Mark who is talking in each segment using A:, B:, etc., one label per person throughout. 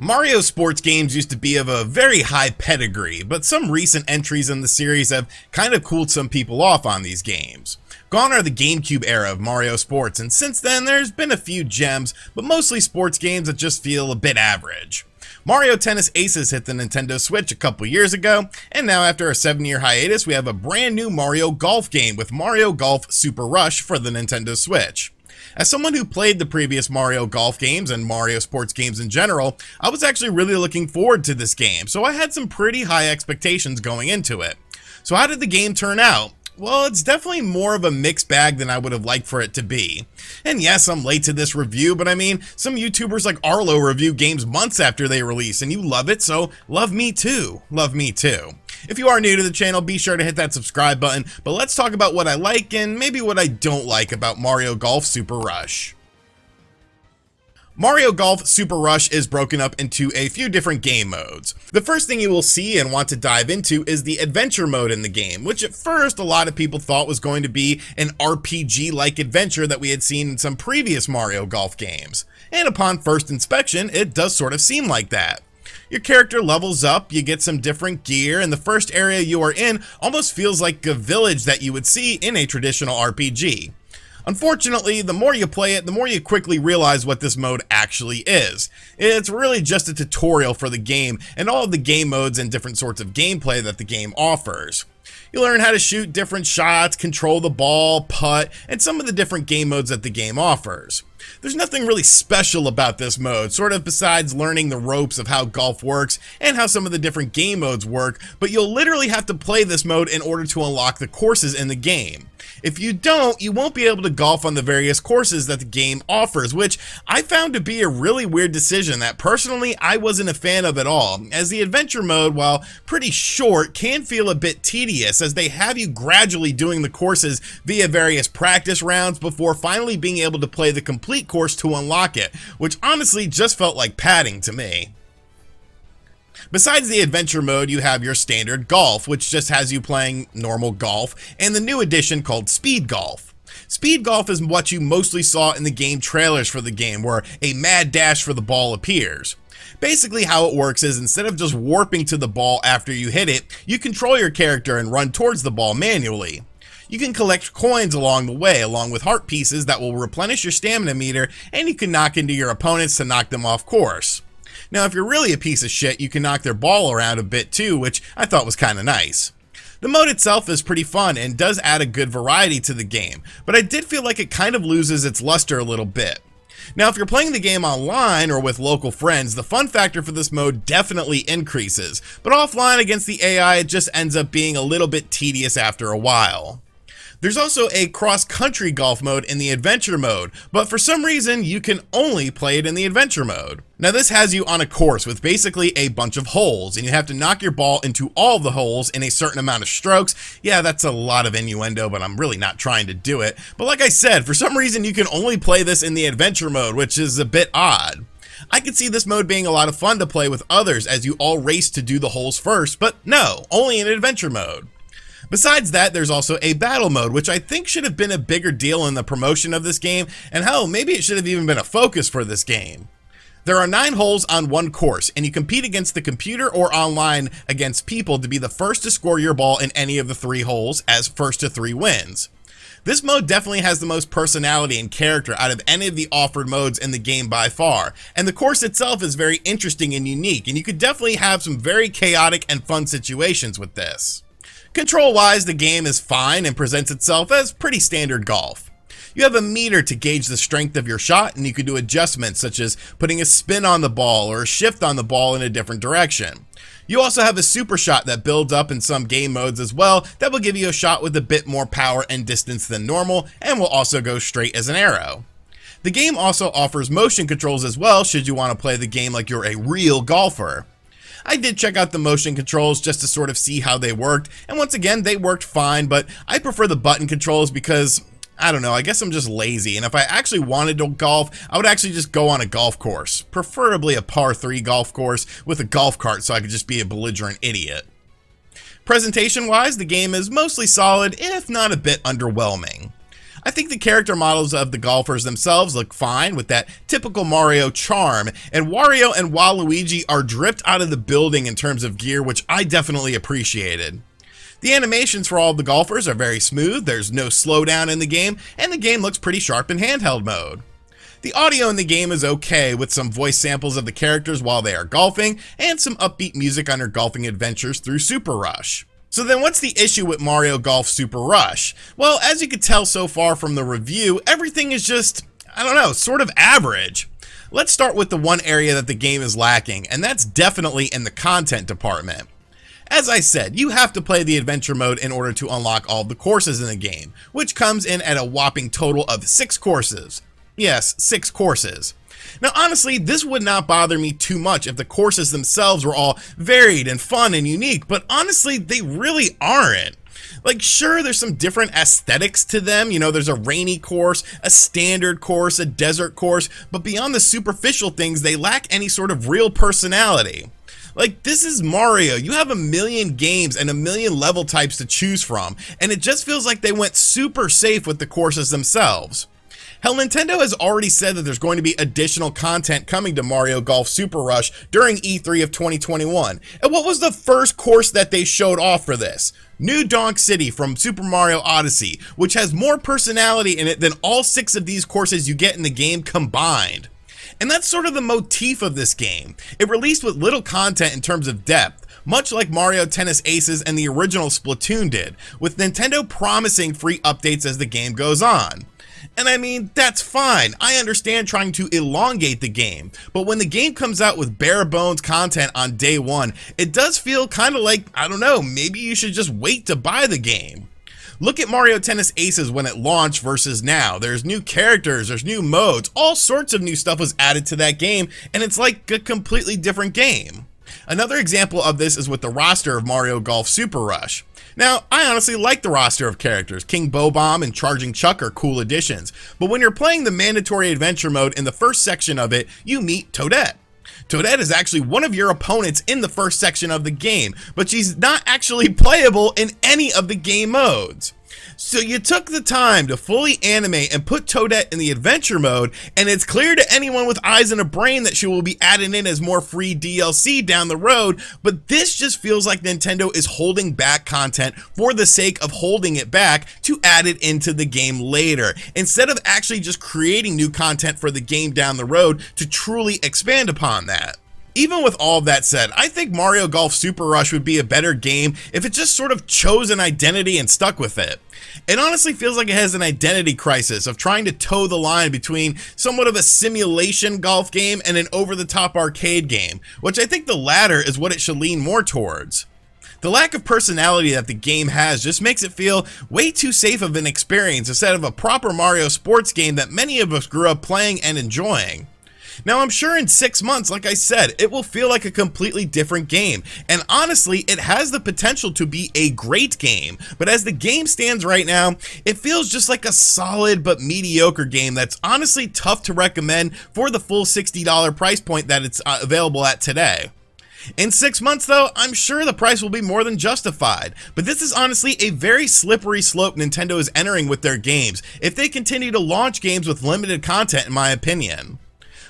A: Mario sports games used to be of a very high pedigree, but some recent entries in the series have kind of cooled some people off on these games. Gone are the GameCube era of Mario sports, and since then there's been a few gems, but mostly sports games that just feel a bit average. Mario Tennis Aces hit the Nintendo Switch a couple years ago, and now after a 7-year hiatus we have a brand new Mario Golf game with Mario Golf Super Rush for the Nintendo Switch. As someone who played the previous Mario Golf games and Mario sports games in general, I was actually really looking forward to this game, so I had some pretty high expectations going into it. So how did the game turn out? Well, it's definitely more of a mixed bag than I would have liked for it to be. And yes, I'm late to this review, but I mean, some YouTubers like Arlo review games months after they release, and you love it, so love me too. Love me too. If you are new to the channel, be sure to hit that subscribe button, but let's talk about what I like and maybe what I don't like about Mario Golf Super Rush. Mario Golf Super Rush is broken up into a few different game modes. The first thing you will see and want to dive into is the adventure mode in the game, which at first a lot of people thought was going to be an RPG-like adventure that we had seen in some previous Mario Golf games. And upon first inspection, it does sort of seem like that. Your character levels up, you get some different gear, and the first area you are in almost feels like a village that you would see in a traditional RPG. Unfortunately, the more you play it, the more you quickly realize what this mode actually is. It's really just a tutorial for the game and all of the game modes and different sorts of gameplay that the game offers. You learn how to shoot different shots, control the ball, putt, and some of the different game modes that the game offers. There's nothing really special about this mode, sort of besides learning the ropes of how golf works and how some of the different game modes work, but you'll literally have to play this mode in order to unlock the courses in the game. If you don't, you won't be able to golf on the various courses that the game offers, which I found to be a really weird decision that personally I wasn't a fan of at all, as the adventure mode, while pretty short, can feel a bit tedious as they have you gradually doing the courses via various practice rounds before finally being able to play the complete course to unlock it, which honestly just felt like padding to me. Besides the adventure mode, you have your standard golf, which just has you playing normal golf, and the new edition called Speed Golf. Speed Golf is what you mostly saw in the game trailers for the game, where a mad dash for the ball appears. Basically how it works is instead of just warping to the ball after you hit it, you control your character and run towards the ball manually. You can collect coins along the way, along with heart pieces that will replenish your stamina meter, and you can knock into your opponents to knock them off course. Now, if you're really a piece of shit, you can knock their ball around a bit too, which I thought was kinda nice. The mode itself is pretty fun and does add a good variety to the game, but I did feel like it kind of loses its luster a little bit. Now, if you're playing the game online or with local friends, the fun factor for this mode definitely increases, but offline against the AI, it just ends up being a little bit tedious after a while. There's also a cross-country golf mode in the adventure mode, but for some reason you can only play it in the adventure mode. Now this has you on a course with basically a bunch of holes, and you have to knock your ball into all the holes in a certain amount of strokes. Yeah, that's a lot of innuendo, but I'm really not trying to do it. But like I said, for some reason you can only play this in the adventure mode, which is a bit odd. I could see this mode being a lot of fun to play with others as you all race to do the holes first, but no, only in adventure mode. Besides that, there's also a battle mode, which I think should have been a bigger deal in the promotion of this game, and hell, maybe it should have even been a focus for this game. There are 9 holes on one course, and you compete against the computer or online against people to be the first to score your ball in any of the 3 holes, as first to 3 wins. This mode definitely has the most personality and character out of any of the offered modes in the game by far, and the course itself is very interesting and unique, and you could definitely have some very chaotic and fun situations with this. Control-wise, the game is fine and presents itself as pretty standard golf. You have a meter to gauge the strength of your shot, and you can do adjustments such as putting a spin on the ball or a shift on the ball in a different direction. You also have a super shot that builds up in some game modes as well that will give you a shot with a bit more power and distance than normal, and will also go straight as an arrow. The game also offers motion controls as well should you want to play the game like you're a real golfer. I did check out the motion controls just to sort of see how they worked, and once again, they worked fine, but I prefer the button controls because, I don't know, I guess I'm just lazy, and if I actually wanted to golf, I would actually just go on a golf course, preferably a par 3 golf course with a golf cart so I could just be a belligerent idiot. Presentation-wise, the game is mostly solid, if not a bit underwhelming. I think the character models of the golfers themselves look fine with that typical Mario charm, and Wario and Waluigi are dripped out of the building in terms of gear, which I definitely appreciated. The animations for all of the golfers are very smooth, there's no slowdown in the game, and the game looks pretty sharp in handheld mode. The audio in the game is okay, with some voice samples of the characters while they are golfing, and some upbeat music on their golfing adventures through Super Rush. So then what's the issue with Mario Golf Super Rush? Well, as you could tell so far from the review, everything is just, I don't know, sort of average. Let's start with the one area that the game is lacking, and that's definitely in the content department. As I said, you have to play the adventure mode in order to unlock all of the courses in the game, which comes in at a whopping total of 6 courses. Yes, 6 courses. Now honestly, this would not bother me too much if the courses themselves were all varied and fun and unique, but honestly, they really aren't. Like, sure, there's some different aesthetics to them, you know, there's a rainy course, a standard course, a desert course, but beyond the superficial things, they lack any sort of real personality. Like, this is Mario, you have a million games and a million level types to choose from, and it just feels like they went super safe with the courses themselves. Hell, Nintendo has already said that there's going to be additional content coming to Mario Golf Super Rush during E3 of 2021. And what was the first course that they showed off for this? New Donk City from Super Mario Odyssey, which has more personality in it than all 6 of these courses you get in the game combined. And that's sort of the motif of this game. It released with little content in terms of depth, much like Mario Tennis Aces and the original Splatoon did, with Nintendo promising free updates as the game goes on. And I mean, that's fine. I understand trying to elongate the game, but when the game comes out with bare bones content on day one, it does feel kind of like, I don't know, maybe you should just wait to buy the game. Look at Mario Tennis Aces when it launched versus now. There's new characters, there's new modes, all sorts of new stuff was added to that game, and it's like a completely different game. Another example of this is with the roster of Mario Golf Super Rush. Now, I honestly like the roster of characters. King Bob-omb and Charging Chuck are cool additions, but when you're playing the mandatory adventure mode in the first section of it, you meet Toadette. Toadette is actually one of your opponents in the first section of the game, but she's not actually playable in any of the game modes. So you took the time to fully animate and put Toadette in the adventure mode, and it's clear to anyone with eyes and a brain that she will be added in as more free DLC down the road, but this just feels like Nintendo is holding back content for the sake of holding it back to add it into the game later, instead of actually just creating new content for the game down the road to truly expand upon that. Even with all of that said, I think Mario Golf Super Rush would be a better game if it just sort of chose an identity and stuck with it. It honestly feels like it has an identity crisis of trying to toe the line between somewhat of a simulation golf game and an over-the-top arcade game, which I think the latter is what it should lean more towards. The lack of personality that the game has just makes it feel way too safe of an experience instead of a proper Mario sports game that many of us grew up playing and enjoying. Now, I'm sure in 6 months, like I said, it will feel like a completely different game, and honestly, it has the potential to be a great game, but as the game stands right now, it feels just like a solid but mediocre game that's honestly tough to recommend for the full $60 price point that it's available at today. In 6 months though, I'm sure the price will be more than justified, but this is honestly a very slippery slope Nintendo is entering with their games, if they continue to launch games with limited content in my opinion.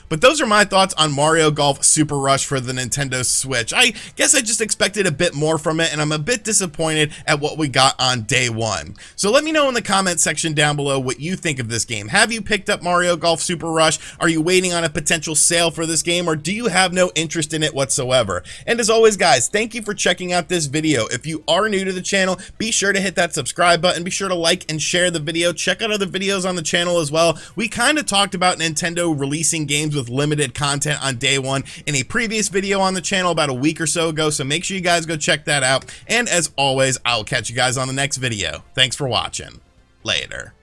A: But those are my thoughts on Mario Golf Super Rush for the Nintendo Switch. I guess I just expected a bit more from it, and I'm a bit disappointed at what we got on day one. So let me know in the comment section down below what you think of this game. Have you picked up Mario Golf Super Rush? Are you waiting on a potential sale for this game, or do you have no interest in it whatsoever? And as always, guys, thank you for checking out this video. If you are new to the channel, be sure to hit that subscribe button. Be sure to like and share the video. Check out other videos on the channel as well. We kind of talked about Nintendo releasing games with limited content on day one in a previous video on the channel about a week or so ago, so make sure you guys go check that out. And as always, I'll catch you guys on the next video. Thanks for watching. Later.